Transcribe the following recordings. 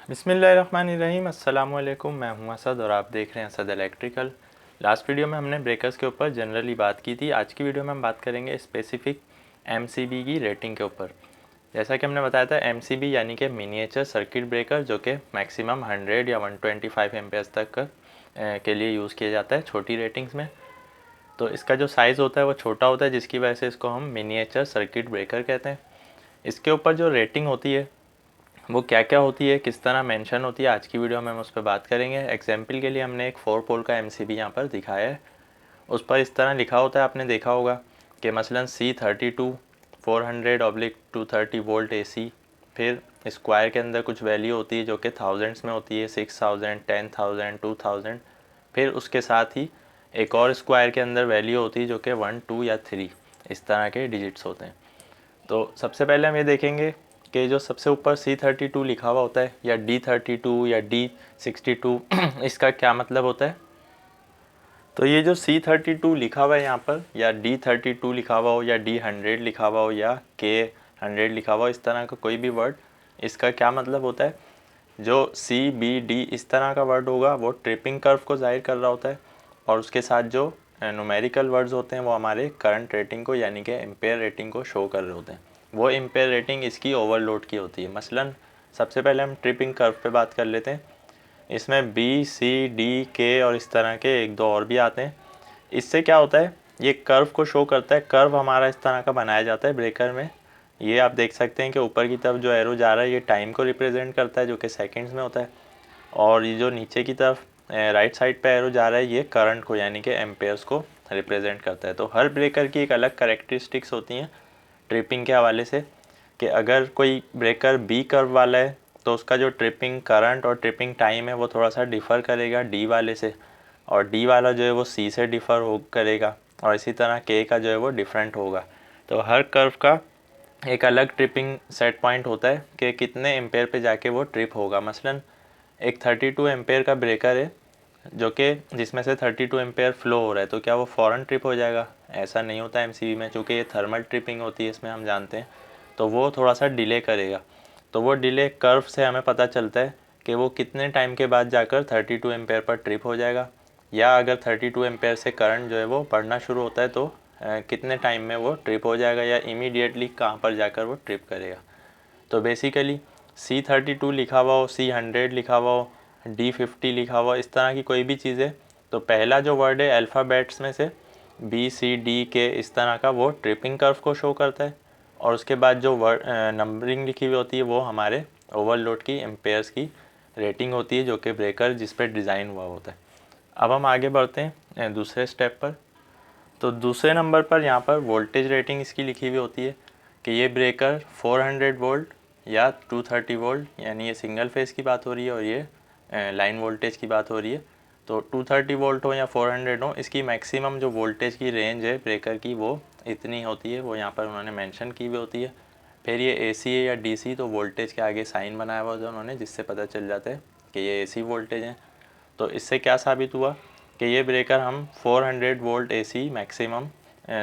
बिस्मिल्लाहिर्रहमानिर्रहीम। अस्सलामुअलैकुम। मैं हूं असद और आप देख रहे हैं असद इलेक्ट्रिकल। लास्ट वीडियो में हमने ब्रेकर्स के ऊपर जनरली बात की थी। आज की वीडियो में हम बात करेंगे स्पेसिफिक एमसीबी की रेटिंग के ऊपर। जैसा कि हमने बताया था, एमसीबी यानी कि मिनिएचर सर्किट ब्रेकर, जो कि मैक्सिमम 100 या 125 एम्पेयर्स तक के लिए यूज़ किया जाता है छोटी रेटिंग्स में। तो इसका जो साइज़ होता है वो छोटा होता है, जिसकी वजह से इसको हम मिनिएचर सर्किट ब्रेकर कहते हैं। इसके ऊपर जो रेटिंग होती है वो क्या क्या होती है, किस तरह मेंशन होती है, आज की वीडियो में हम उस पर बात करेंगे। एग्जाम्पल के लिए हमने एक 4 पोल का एमसीबी यहाँ पर दिखाया है। उस पर इस तरह लिखा होता है, आपने देखा होगा कि मसलन C32 400/230 वोल्ट AC। फिर स्क्वायर के अंदर कुछ वैल्यू होती है जो कि थाउजेंड्स में होती है, 6000, 10,000, 2000। फिर उसके साथ ही एक और स्क्वायर के अंदर वैल्यू होती है जो कि 1, 2 या 3 इस तरह के डिजिट्स होते हैं। तो सबसे पहले हम ये देखेंगे कि जो सबसे ऊपर C32 लिखा हुआ होता है या D32 या D62 इसका क्या मतलब होता है। तो ये जो C32 लिखा हुआ है यहाँ पर, या D32 लिखा हुआ हो या D100 लिखा हुआ हो या K100 लिखा हुआ हो, इस तरह का कोई भी वर्ड, इसका क्या मतलब होता है। जो CBD इस तरह का वर्ड होगा वो ट्रिपिंग कर्व को जाहिर कर रहा होता है, और उसके साथ जो न्यूमेरिकल वर्ड्स होते हैं वो हमारे करंट रेटिंग को यानी कि एम्पेयर रेटिंग को शो कर रहे होते हैं। वो एम्पेयर रेटिंग इसकी ओवरलोड की होती है। मसलन सबसे पहले हम ट्रिपिंग कर्व पे बात कर लेते हैं। इसमें B, C, D, K और इस तरह के एक दो और भी आते हैं। इससे क्या होता है, ये कर्व को शो करता है। कर्व हमारा इस तरह का बनाया जाता है ब्रेकर में। ये आप देख सकते हैं कि ऊपर की तरफ जो एरो जा रहा है ये टाइम को रिप्रेजेंट करता है, जो कि सेकंड्स में होता है। और ये जो नीचे की तरफ राइट साइड पे एरो जा रहा है ये करंट को यानी कि एम्पेयर्स को रिप्रेजेंट करता है। तो हर ब्रेकर की एक अलग करेक्टरिस्टिक्स होती हैं ट्रिपिंग के हवाले से, कि अगर कोई ब्रेकर बी कर्व वाला है तो उसका जो ट्रिपिंग करंट और ट्रिपिंग टाइम है वो थोड़ा सा डिफ़र करेगा डी वाले से, और डी वाला जो है वो सी से डिफ़र हो करेगा, और इसी तरह के का जो है वो डिफरेंट होगा। तो हर कर्व का एक अलग ट्रिपिंग सेट पॉइंट होता है कि कितने एम्पेयर पे जाके वो ट्रिप होगा। मसलन एक 32 एम्पेयर का ब्रेकर है जो कि जिसमें से 32 एम्पेयर फ्लो हो रहा है, तो क्या वो फ़ौरन ट्रिप हो जाएगा? ऐसा नहीं होता एमसीबी में, चूँकि ये थर्मल ट्रिपिंग होती है इसमें हम जानते हैं। तो वो थोड़ा सा डिले करेगा। तो वो डिले कर्व से हमें पता चलता है कि वो कितने टाइम के बाद जाकर 32 एम्पेयर पर ट्रिप हो जाएगा, या अगर 32 एम्पेयर से करंट जो है वो बढ़ना शुरू होता है तो कितने टाइम में वो ट्रिप हो जाएगा, या इमीडिएटली कहाँ पर जाकर वो ट्रिप करेगा। तो बेसिकली C32 लिखा हुआ हो, C100 लिखा हुआ हो, D50 लिखा हुआ, इस तरह की कोई भी चीज़ें, तो पहला जो वर्ड है अल्फ़ाबेट्स में से B, C, D, K इस तरह का वो ट्रिपिंग कर्व को शो करता है, और उसके बाद जो वर्ड नंबरिंग लिखी हुई होती है वो हमारे ओवरलोड की एम्पेयर्स की रेटिंग होती है, जो कि ब्रेकर जिस पर डिज़ाइन हुआ होता है। अब हम आगे बढ़ते हैं दूसरे स्टेप पर। तो दूसरे नंबर पर यहाँ पर वोल्टेज रेटिंग इसकी लिखी हुई होती है कि ये ब्रेकर 400 वोल्ट या 230 वोल्ट, यानी ये सिंगल फेज़ की बात हो रही है और ये लाइन वोल्टेज की बात हो रही है। तो 230 वोल्ट हो या 400 हो, इसकी मैक्सिमम जो वोल्टेज की रेंज है ब्रेकर की वो इतनी होती है, वो यहाँ पर उन्होंने मेंशन की हुई होती है। फिर ये AC है या DC, तो वोल्टेज के आगे साइन बनाया हुआ था उन्होंने, जिससे पता चल जाता है कि ये AC वोल्टेज है। तो इससे क्या साबित हुआ कि ये ब्रेकर हम 400 वोल्ट AC मैक्सिमम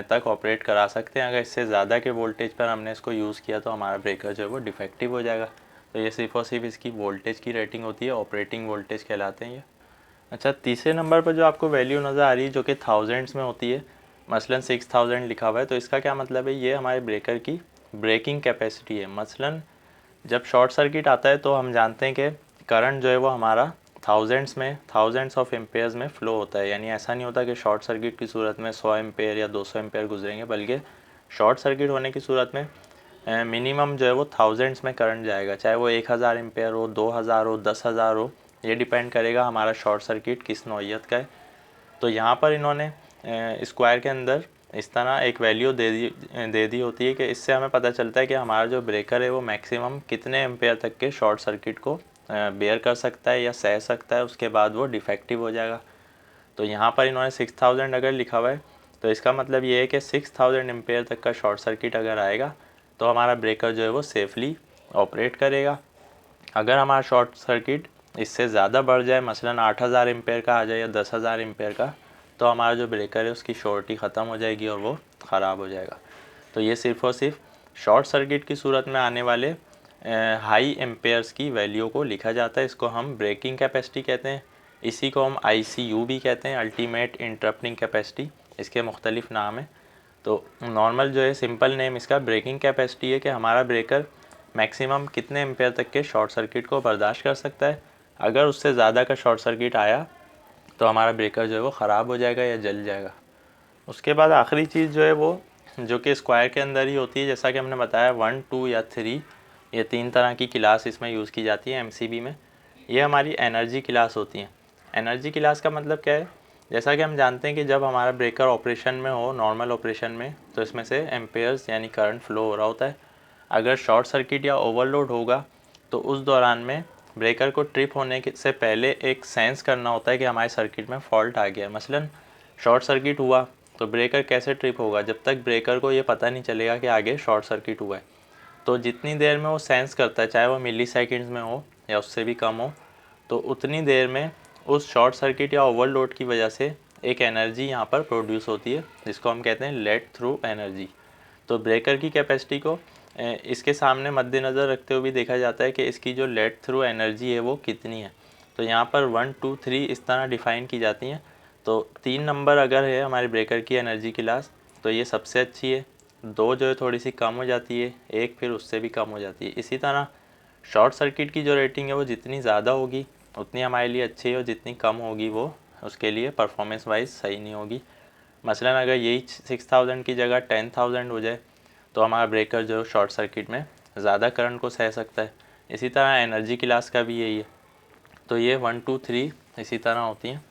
तक ऑपरेट करा सकते हैं। अगर इससे ज़्यादा के वोल्टेज पर हमने इसको यूज़ किया तो हमारा ब्रेकर जो है वो डिफेक्टिव हो जाएगा। तो ये सिर्फ और सिर्फ इसकी वोल्टेज की रेटिंग होती है, ऑपरेटिंग वोल्टेज कहलाते हैं ये। अच्छा, तीसरे नंबर पर जो आपको वैल्यू नज़र आ रही है जो कि थाउजेंड्स में होती है, मसलन 6000 लिखा हुआ है, तो इसका क्या मतलब है, ये हमारे ब्रेकर की ब्रेकिंग कैपेसिटी है। मसलन जब शॉर्ट सर्किट आता है तो हम जानते हैं कि करंट जो है वो हमारा थाउजेंड्स ऑफ एम्पेयर्स में फ़्लो होता है। यानी ऐसा नहीं होता कि शॉर्ट सर्किट की सूरत में 100 एम्पेयर या 200 एम्पेयर गुजरेंगे, बल्कि शॉर्ट सर्किट होने की सूरत में मिनिमम जो है वो थाउजेंड्स में करंट जाएगा, चाहे वो 1000 एम्पेयर हो, 2000 हो, 10,000 हो। ये डिपेंड करेगा हमारा शॉर्ट सर्किट किस नौइयत का है। तो यहाँ पर इन्होंने स्क्वायर के अंदर इस तरह एक वैल्यू दे दी होती है कि इससे हमें पता चलता है कि हमारा जो ब्रेकर है वो मैक्सिमम कितने एम्पेयर तक के शॉर्ट सर्किट को बेयर कर सकता है या सह सकता है, उसके बाद वो डिफेक्टिव हो जाएगा। तो यहाँ पर इन्होंने 6000 अगर लिखा हुआ है तो इसका मतलब ये है कि 6000 एम्पेयर तक का शॉर्ट सर्किट अगर आएगा तो हमारा ब्रेकर जो है वो सेफली ऑपरेट करेगा। अगर हमारा शॉर्ट सर्किट इससे ज़्यादा बढ़ जाए, मसलन 8000 एम्पेयर का आ जाए या 10,000 एम्पेयर का, तो हमारा जो ब्रेकर है उसकी श्योरिटी ख़त्म हो जाएगी और वो ख़राब हो जाएगा। तो ये सिर्फ़ और सिर्फ शॉर्ट सर्किट की सूरत में आने वाले हाई एम्पेयर्स की वैल्यू को लिखा जाता है। इसको हम ब्रेकिंग कैपेसिटी कहते हैं। इसी को हम ICU भी कहते हैं, अल्टीमेट इंटरप्टिंग कैपेसिटी। इसके मुख्तलिफ नाम हैं। तो नॉर्मल जो है सिंपल नेम इसका ब्रेकिंग कैपेसिटी है कि हमारा ब्रेकर मैक्सिमम कितने एम्पेयर तक के शॉर्ट सर्किट को बर्दाश्त कर सकता है। अगर उससे ज़्यादा का शॉर्ट सर्किट आया तो हमारा ब्रेकर जो है वो ख़राब हो जाएगा या जल जाएगा। उसके बाद आखिरी चीज़ जो है वो जो कि स्क्वायर के अंदर ही होती है, जैसा कि हमने बताया 1, 2 या 3, ये 3 तरह की क्लास इसमें यूज़ की जाती है MCB में। ये हमारी एनर्जी क्लास होती हैं। एनर्जी क्लास का मतलब क्या है? जैसा कि हम जानते हैं कि जब हमारा ब्रेकर ऑपरेशन में हो, नॉर्मल ऑपरेशन में, तो इसमें से एम्पेयर्स यानी करंट फ्लो हो रहा होता है। अगर शॉर्ट सर्किट या ओवरलोड होगा तो उस दौरान में ब्रेकर को ट्रिप होने से पहले एक सेंस करना होता है कि हमारे सर्किट में फॉल्ट आ गया है। मसलन शॉर्ट सर्किट हुआ तो ब्रेकर कैसे ट्रिप होगा? जब तक ब्रेकर को ये पता नहीं चलेगा कि आगे शॉर्ट सर्किट हुआ है। तो जितनी देर में वो सेंस करता है, चाहे वो मिली सेकेंड्स में हो या उससे भी कम हो, तो उतनी देर में उस शॉर्ट सर्किट या ओवरलोड की वजह से एक एनर्जी यहाँ पर प्रोड्यूस होती है, जिसको हम कहते हैं लेट थ्रू एनर्जी। तो ब्रेकर की कैपेसिटी को इसके सामने मद्देनज़र रखते हुए भी देखा जाता है कि इसकी जो लेट थ्रू एनर्जी है वो कितनी है। तो यहाँ पर 1, 2, 3 इस तरह डिफ़ाइन की जाती हैं। तो 3 नंबर अगर है हमारे ब्रेकर की एनर्जी क्लास तो ये सबसे अच्छी है। 2 जो है थोड़ी सी कम हो जाती है, 1 फिर उससे भी कम हो जाती है। इसी तरह शॉर्ट सर्किट की जो रेटिंग है वो जितनी ज़्यादा होगी उतनी हमारे लिए अच्छी है, और जितनी कम होगी वो उसके लिए परफॉर्मेंस वाइज सही नहीं होगी। मसलन अगर यही 6000 की जगह 10000 हो जाए तो हमारा ब्रेकर जो शॉर्ट सर्किट में ज़्यादा करंट को सह सकता है। इसी तरह एनर्जी क्लास का भी यही है। तो ये 1, 2, 3 इसी तरह होती हैं।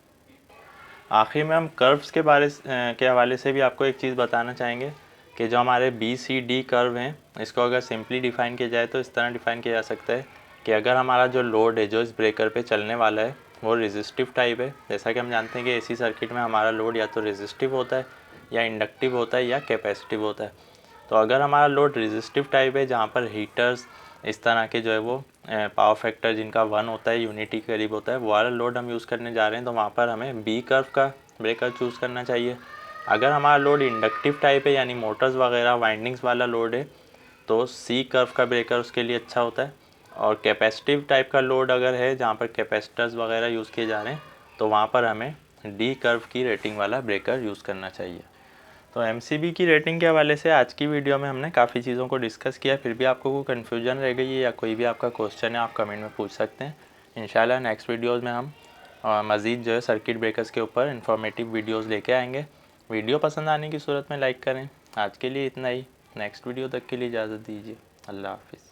आखिर में हम कर्व्स के हवाले से भी आपको एक चीज़ बताना चाहेंगे कि जो हमारे BCD कर्व हैं, इसको अगर सिंपली डिफ़ाइन किया जाए तो इस तरह डिफ़ाइन किया जा सकता है कि अगर हमारा जो लोड है जो इस ब्रेकर पे चलने वाला है वो रेजिस्टिव टाइप है। जैसा कि हम जानते हैं कि AC सर्किट में हमारा लोड या तो रेजिस्टिव होता है या इंडक्टिव होता है या कैपेसिटिव होता है। तो अगर हमारा लोड रेजिस्टिव टाइप है, जहाँ पर हीटर्स इस तरह के जो है वो पावर फैक्टर जिनका 1 होता है, यूनिटी के करीब होता है, वो वाला लोड हम यूज़ करने जा रहे हैं, तो वहाँ पर हमें B कर्व का ब्रेकर चूज़ करना चाहिए। अगर हमारा लोड इंडक्टिव टाइप है यानी मोटर्स वगैरह वाइंडिंग्स वाला लोड है तो C कर्व का ब्रेकर उसके लिए अच्छा होता है। और कैपेसिटिव टाइप का लोड अगर है जहाँ पर कैपेसिटर्स वगैरह यूज़ किए जा रहे हैं तो वहाँ पर हमें D कर्व की रेटिंग वाला ब्रेकर यूज़ करना चाहिए। तो MCB की रेटिंग के हवाले से आज की वीडियो में हमने काफ़ी चीज़ों को डिस्कस किया। फिर भी आपको कोई कन्फ्यूजन रह गई है या कोई भी आपका क्वेश्चन है, आप कमेंट में पूछ सकते हैं। इंशाल्लाह नेक्स्ट वीडियोज़ में हम मज़ीद जो है सर्किट ब्रेकर्स के ऊपर इन्फॉर्मेटिव वीडियोज़ लेके आएंगे। वीडियो पसंद आने की सूरत में लाइक करें। आज के लिए इतना ही। नेक्स्ट वीडियो तक के लिए इजाज़त दीजिए। अल्लाह हाफिज़।